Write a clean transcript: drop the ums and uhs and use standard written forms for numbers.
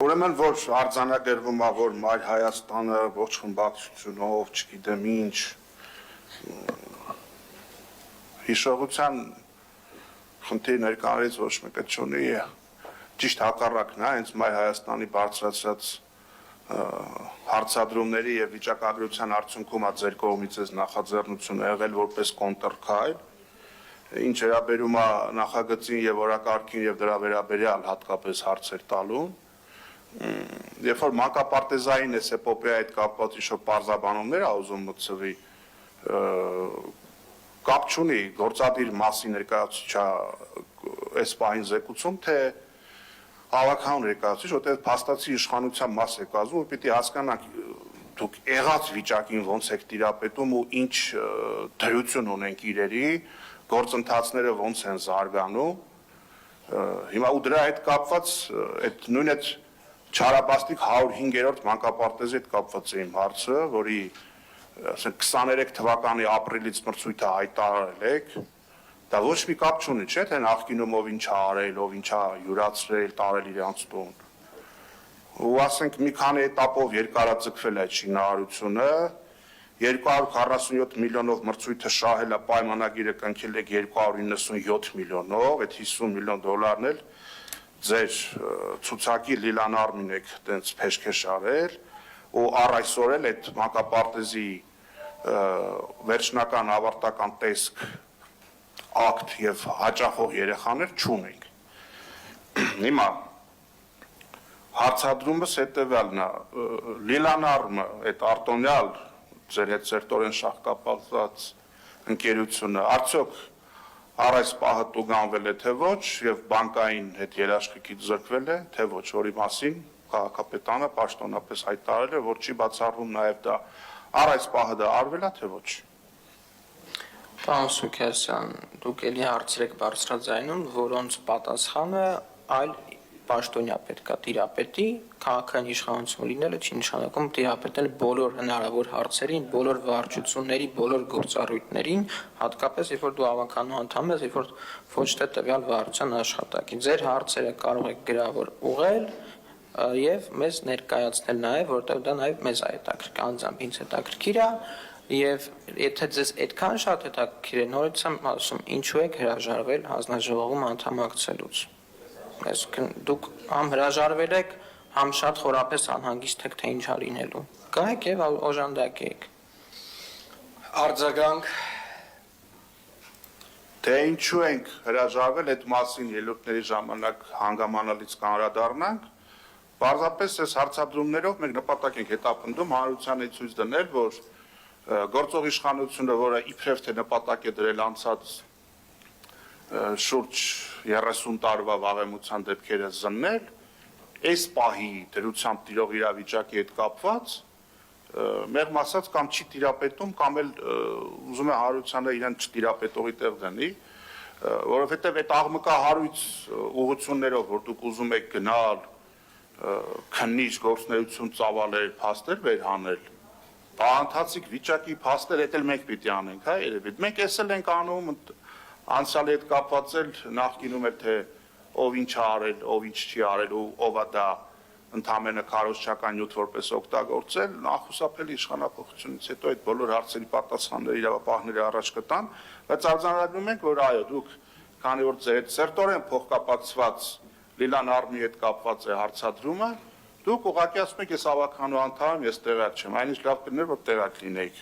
Ուրեմն որ արձանագրվում է, որ Մայր Հայաստանը ողջ խմբակցությունով, չգիտեմ ինչ, հիշողության խնդիր ներկայից ոչ մեկը չունի, ճիշտ հակառակն է, հենց Մայր Հայաստանի բարձրացած հարցադրումների եւ վիճակագրության արդյունքում է ձեր կողմից այս նախաձեռնությունը եղել որպես կոնտրքայլ, ինչ վերաբերում է նախագծին եւ օրակարգին եւ դրա վերաբերյալ հատկապես հարցեր տալուն, երբ որ մանկապարտեզային էս էպոպեայի հետ կապված ինչ-որ պարզաբանումներ ա ուզում մտցվի, կապ չունի գործադիր մասի ներկայացուցիչա այս պահին զեկուցում, թե հավաքական ներկայացուցիչ, որտեղ փաստացի իշխանության մաս է կազմում, որ պիտի հասկանանք դուք եղած վիճակին ոնց եք տիրապետում ու ինչ դրություն ունենք իրերի, գործընթացները ոնց են զարգանում, հիմա ու դրա հետ կապված այդ նույն այդ չարաբաստիկ 105-րդ մանկապարտեզի հետ կապված է իմ հարցը, որի 23 թվականի ապրիլից մրցույթը հայտարարել եք, դա ոչ մի կապ չունի, չէ՞, թե նախկինում ով ինչ ա արել, ով ինչ ա յուրացրել, տարել իրանց տուն։ Ու ասենք մի քանի էտապով երկարաձգվել է այդ շինարարությունը, 247 միլիոնով մրցույթը շահել է, պայմանագիրը կնքել եք 297 միլիոնով, այդ 50 միլիոն դոլարն էլ ձեր ցուցակի լիլանարմին եք տենց փեշքեշ արել, ու առ այսօր էլ այդ մանկապարտեզի վերջնական ավարտական տեսք ակտ եւ հաճախող երեխաներ չունենք։ Հիմա հարցադրումս հետեւյալն է, Լիլանարմը, այդ արտոնյալ ձեր հետ սերտորեն շահկապված ընկերությունը, արդյոք առ այս պահը տուգանվել է թե ոչ եւ բանկային հետ երաշխիքից զրկվել է, թե ոչ, որի մասին քաղաքապետարանը պաշտոնապես հայտարարել է, որ չի բացառվում նաեւ դա առ այս պահը դա արվել է, թե ոչ։ Պարոն Սուքասյան, դուք էլի հարցեր եք բարձրաձայնում, որոնց պատասխանը այլ պաշտոնյա պետք է տիրապետի, քաղաքային իշխանություն լինելը չի նշանակում տիրապետել բոլոր հնարավոր հարցերին, բոլոր վարչությունների, բոլոր գործառույթներին, հատկապես երբ որ դու ավականու անդամ ես, երբ որ ոչ թե տվյալ վարչության աշխատակին։ Ձեր հարցերը կարող եք գրավոր ուղղել եւ մեզ ներկայացնել նաեւ, որտեղ դա նաեւ մեզ է հետաքրքիր, անձամբ ինձ հետաքրքիր է, եւ եթե ձեզ այդքան շատ հետաքրքիր է, նորից եմ ասում, ինչու եք հրաժարվել հանձնաժողովում անդամակցելուց։ Այսինքն դուք համ հրաժարվել եք, համ շատ խորապես անհանգիստ եք, թե ինչ ա լինելու։ Գայեք եւ օժանդակեք։ Արձագանք Թե ինչու ենք հրաժարվել, այդ մասին ելույթների ժամանակ հանգամանալից կանրադառնանք, պարզապես այս հարցադրումներով մենք նպատակ ենք հետապնդում հանրությանը ցույց դնել, որ գործող իշխանությունը, որը իբրև թե նպատակ է դրել անցած շուրջ 30 տարվա վաղեմության դեպքերը զննել, այս պահի դրությամբ տիրող իրավիճակի հետ կապված, մեղմ ասած կամ չի տիրապետում, կամ էլ ուզում է հանրությանը իրեն չտիրապետողի տեղ դնի, որովհետև այդ աղմկահարույց ուղղություններով, որ դուք ուզում եք գնալ, քննիչ գործունեություն ծավալել, փաստեր վերհանել, բանթացիկ վիճակի փաստեր էլ մենք պիտի անենք, հա, երևի։ Մենք էս էլ ենք անում, անցյալի հետ կապված էլ նախկինում էլ թե ով ինչ ա արել, ով ինչ չի արել ու ով է դա ընդամենը քարոզչական նյութ որպես օգտագործել, նախուսափելի իշխանապողությունից հետո այդ բոլոր հարցերի պատասխանները իրավապահները առաջ կտան, բայց արձանագրում ենք, որ այո, դուք քանի որ ձեր հետ սերտորեն փոխկապակցված Լիլանարմի հետ կապված է հարցադրումը, դուք ուղղակի ասում եք ես ավականու անդամ եմ, ես տեղյակ չեմ, այնինչ լավ կլիներ, որ տեղյակ լինեիք։